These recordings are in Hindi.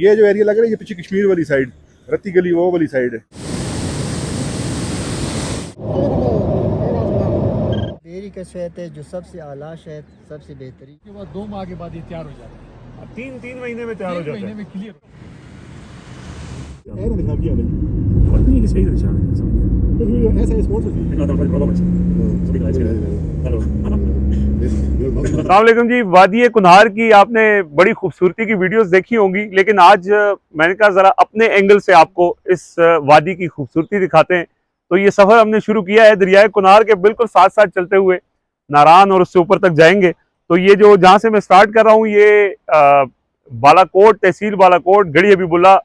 ये जो एरिया लग रहा है ये पीछे कश्मीर वाली साइड, रत्ती गली वो वाली साइड है। डेयरी का शहद है जो सबसे आला शहद, सबसे बेहतरीन। के बाद 2 माह के बाद ये तैयार हो जाता है। 3 महीने में तैयार हो जाता है। महीने में क्लियर। अस्सलामुअलैकुम जी, वादी कुन्हार की आपने बड़ी खूबसूरती की वीडियोस देखी होंगी, लेकिन आज मैंने कहा ज़रा अपने एंगल से आपको इस वादी की खूबसूरती दिखाते हैं। तो ये सफ़र हमने शुरू किया है दरियाए कुन्हार के बिल्कुल साथ साथ चलते हुए नारान और उससे ऊपर तक जाएंगे। तो ये जो जहाँ से मैं स्टार्ट कर रहा हूँ ये बालाकोट, तहसील बालाकोट, गढ़ी हबीबुल्ला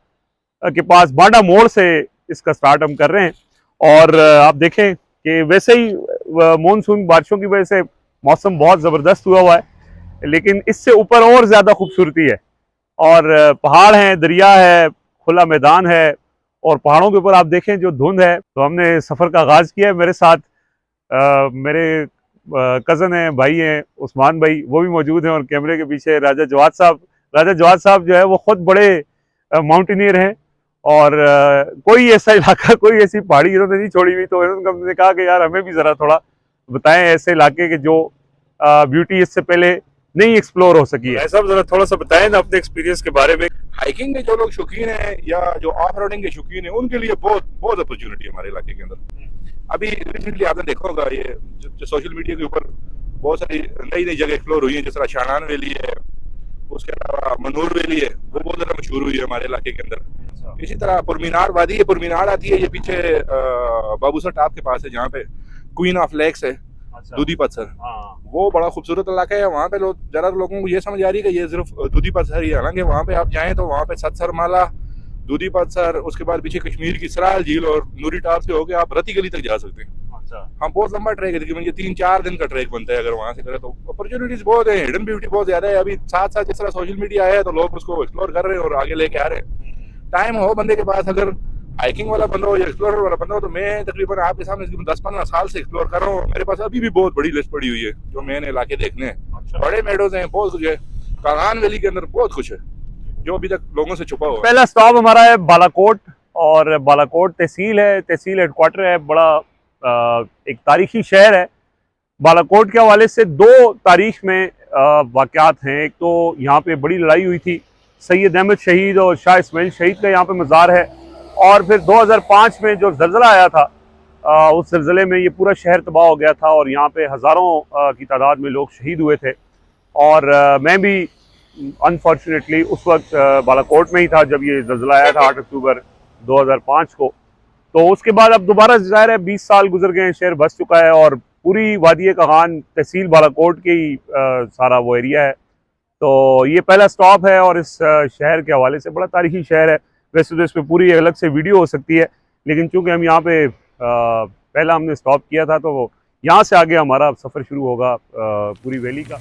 के पास बांडा मोड़ से इसका स्टार्ट हम कर रहे हैं। और आप देखें कि वैसे ही मानसून बारिशों की वजह से मौसम बहुत ज़बरदस्त हुआ है, लेकिन इससे ऊपर और ज़्यादा खूबसूरती है। और पहाड़ हैं, दरिया है, खुला मैदान है, और पहाड़ों के ऊपर आप देखें जो धुंध है। तो हमने सफ़र का आगाज़ किया है। मेरे साथ मेरे कज़न हैं, भाई हैं, उस्मान भाई, वो भी मौजूद हैं, और कैमरे के पीछे राजा जवाद साहब। राजा जवाद साहब जो है वो ख़ुद बड़े माउंटेनियर हैं, और कोई ऐसा इलाका, कोई ऐसी पहाड़ी इन्होंने नहीं छोड़ी हुई। तो इन्होंने कहा कि यार हमें भी ज़रा थोड़ा बताएं ऐसे इलाके के जो ब्यूटी इससे पहले नहीं एक्सप्लोर हो सकी है। ऐसा ज़रा थोड़ा सा बताएं ना अपने एक्सपीरियंस के बारे में। हाइकिंग के जो लोग शौकीन हैं या जो ऑफ रोडिंग के शौकीन हैं उनके लिए बहुत बहुत अपॉर्चुनिटी है हमारे इलाके के अंदर। अभी रिसेंटली आपने देखा होगा ये जो सोशल मीडिया के ऊपर बहुत सारी नई नई जगह एक्सप्लोर हुई है, जिस तरह शानान वैली है, उसके अलावा मनूर वैली है, वो बहुत ज़्यादा मशहूर हुई है हमारे इलाके के अंदर। इसी तरह पुरमीनार वादी है, पुरमीनार आती है ये पीछे बाबूसर टाप के पास है, जहाँ पे क्वीन ऑफ लेक्स है, दूधी पत्थर। वो बड़ा खूबसूरत इलाका है। वहाँ पे लोग ज़्यादातर लोगों को ये समझ आ रही है कि ये सिर्फ दूधी पत्थर ही है, हालांकि वहाँ पे आप जाएं तो वहाँ पे सत्सर माला, दूधी पत्थर, उसके बाद पीछे कश्मीर की सराल झील और नूरी टाप से होकर आप रत्ती गली तक जा सकते हैं। हम बहुत लंबा ट्रैक है, तकरीबन ये 3-4 दिन का ट्रैक बनता है अगर वहाँ से करें तो। अपॉर्चुनिटीज बहुत है, हिडन ब्यूटी बहुत ज्यादा है। अभी साथ साथ जिस तरह सोशल मीडिया है तो लोग उसको एक्सप्लोर कर रहे हैं और आगे लेके आ रहे हैं। टाइम हो बंदे के पास, अगर हाइकिंग वाला बंदा हो या एक्सप्लोरर वाला बंदा हो, तो मैं तकरीबन आपके सामने 10-15 साल से एक्सप्लोर कर रहा हूँ। मेरे पास अभी भी बहुत बड़ी लिस्ट पड़ी हुई है जो मैंने इलाके देखने हैं। बड़े मेडोज हैं, बहुत कुछ है। कागान वैली के अंदर बहुत कुछ है जो अभी तक लोगों से छुपा हुआ है। पहला स्टॉप हमारा है बालाकोट, और बालाकोट तहसील है, तहसील हेडक्वार्टर है, बड़ा एक तारीखी शहर है। बालाकोट के हवाले से 2 तारीख में वाक़यात हैं। एक तो यहाँ पे बड़ी लड़ाई हुई थी, सैयद अहमद शहीद और शाह इस्माइल शहीद का यहाँ पे मज़ार है। और फिर 2005 में जो ज़लज़ला आया था, उस ज़लज़ले में ये पूरा शहर तबाह हो गया था, और यहाँ पे हज़ारों की तादाद में लोग शहीद हुए थे। और मैं भी अनफॉर्चुनेटली उस वक्त बालाकोट में ही था जब ये ज़लज़ला आया था 8 अक्टूबर 2005 को। तो उसके बाद अब दोबारा ज़ाहिर है 20 साल गुजर गए हैं, शहर बस चुका है, और पूरी वादी कागान तहसील बालाकोट के ही सारा वो एरिया है। तो ये पहला स्टॉप है, और इस शहर के हवाले से बड़ा तारीखी शहर है। वैसे तो इस पर पूरी अलग से वीडियो हो सकती है, लेकिन चूँकि हम यहाँ पे पहला हमने स्टॉप किया था, तो यहाँ से आगे हमारा सफ़र शुरू होगा पूरी वैली का।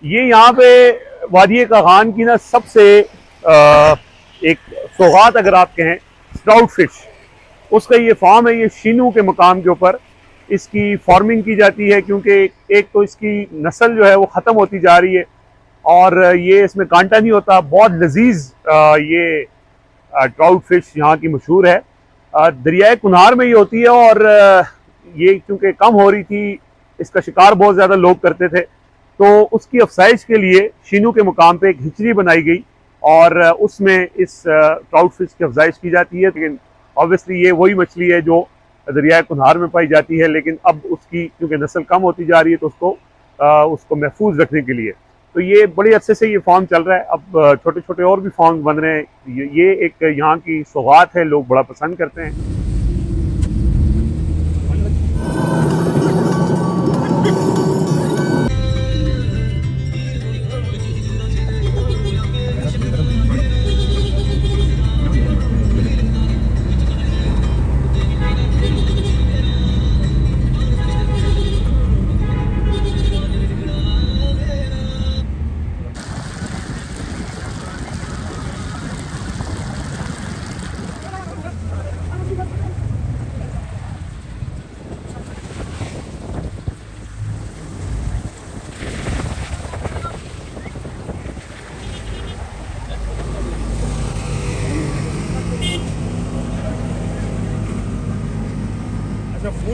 ये यहाँ पे वादी कागान की ना सबसे एक सौगात अगर आप कहें, स्ट्राउट फिश, उसका ये फार्म है। ये शीनू के मकाम के ऊपर इसकी फार्मिंग की जाती है, क्योंकि एक तो इसकी नस्ल जो है वो ख़त्म होती जा रही है, और ये इसमें कांटा नहीं होता। बहुत लजीज ये ट्राउट फिश यहाँ की मशहूर है। दरियाए कुन्हार में ये होती है, और ये क्योंकि कम हो रही थी, इसका शिकार बहुत ज़्यादा लोग करते थे, तो उसकी अफसाइश के लिए शीनू के मुकाम पे एक हिचरी बनाई गई, और उसमें इस ट्राउट फिश की अफजाइश की जाती है। लेकिन ऑब्वियसली ये वही मछली है जो दरियाए कुन्हार में पाई जाती है, लेकिन अब उसकी क्योंकि नस्ल कम होती जा रही है, तो उसको महफूज रखने के लिए तो ये बड़े अच्छे से ये फार्म चल रहा है। अब छोटे छोटे और भी फार्म बन रहे हैं। ये एक यहाँ की सौगात है, लोग बड़ा पसंद करते हैं।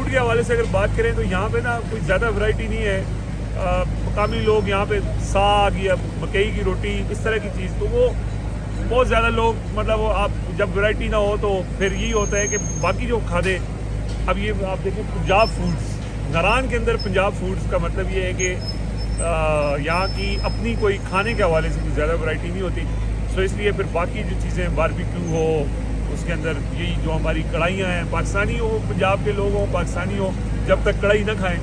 फूड के हवाले से अगर बात करें तो यहाँ पे ना कोई ज़्यादा वैरायटी नहीं है। मकामी लोग यहाँ पे साग या मकई की रोटी इस तरह की चीज़, तो वो बहुत ज़्यादा लोग मतलब वो आप जब वैरायटी ना हो तो फिर यही होता है कि बाकी जो खाते, अब ये आप देखें पंजाब फूड्स, नारान के अंदर पंजाब फूड्स का मतलब ये है कि यहाँ की अपनी कोई खाने के हवाले से कोई ज़्यादा वैरायटी नहीं होती। सो इसलिए फिर बाकी जो चीज़ें बारबेक्यू हो, उसके अंदर यही जो हमारी कढ़ाइयाँ हैं, पाकिस्तानी हो, पंजाब के लोग हों, पाकिस्तानी हो, जब तक कढ़ाई ना खाएं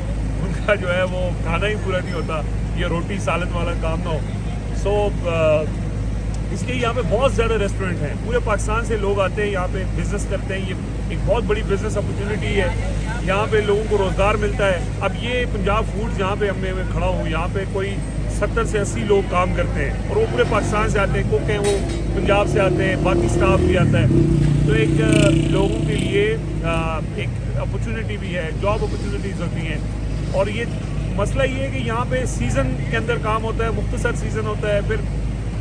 उनका जो है वो खाना ही पूरा नहीं होता, ये रोटी सालन वाला काम ना हो। सो इसलिए यहाँ पे बहुत ज़्यादा रेस्टोरेंट हैं, पूरे पाकिस्तान से लोग आते हैं यहाँ पे बिज़नेस करते हैं। ये एक बहुत बड़ी बिज़नेस अपॉर्चुनिटी है, यहाँ पे लोगों को रोज़गार मिलता है। अब ये पंजाब फूड्स यहाँ पे मैं खड़ा हूँ, यहाँ पे कोई 70 से 80 लोग काम करते हैं और वो पूरे पाकिस्तान से आते हैं, कुक हैं वो पंजाब से आते हैं, बाकी स्टाफ भी आता है। तो एक लोगों के लिए एक अपॉर्चुनिटी भी है, जॉब अपॉर्चुनिटीज़ होती हैं। और ये मसला ये है कि यहाँ पे सीज़न के अंदर काम होता है, मुख्तसर सीज़न होता है, फिर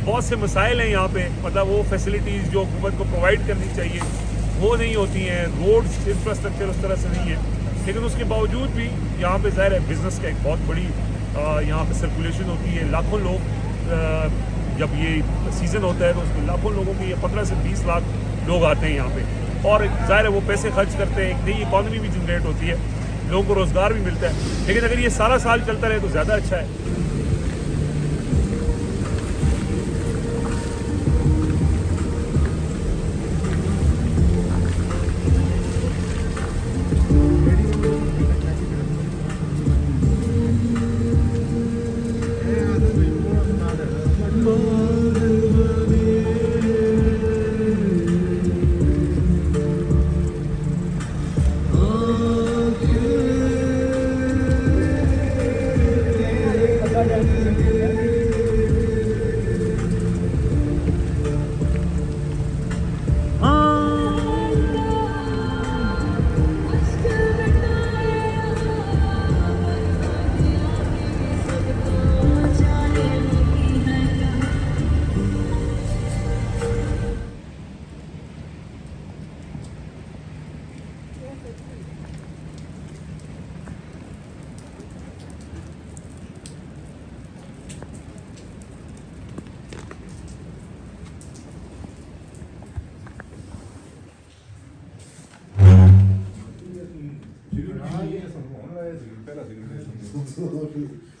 बहुत से मसाइल हैं यहाँ पे, मतलब वो फैसिलिटीज़ जो हुकूमत को प्रोवाइड करनी चाहिए वो नहीं होती हैं, रोड्स इंफ्रास्ट्रक्चर उस तरह से नहीं है। लेकिन उसके बावजूद भी यहाँ पे ज़ाहिर है बिज़नेस का एक बहुत बड़ी यहाँ पे सर्कुलेशन होती है। लाखों लोग जब ये सीज़न होता है तो उसमें लाखों लोगों के, ये 15 से 20 लाख लोग आते हैं यहाँ पे, और ज़ाहिर है वो पैसे खर्च करते हैं, एक नई इकॉनमी भी जनरेट होती है, लोगों को रोज़गार भी मिलता है। लेकिन अगर ये सारा साल चलता रहे तो ज़्यादा अच्छा है।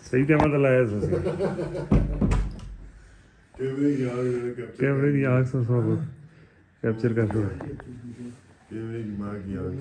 सही टाइम तो लाया कैमरे की आग से सब कैप्चर कर रहा है। कैमरे की माँ की आग।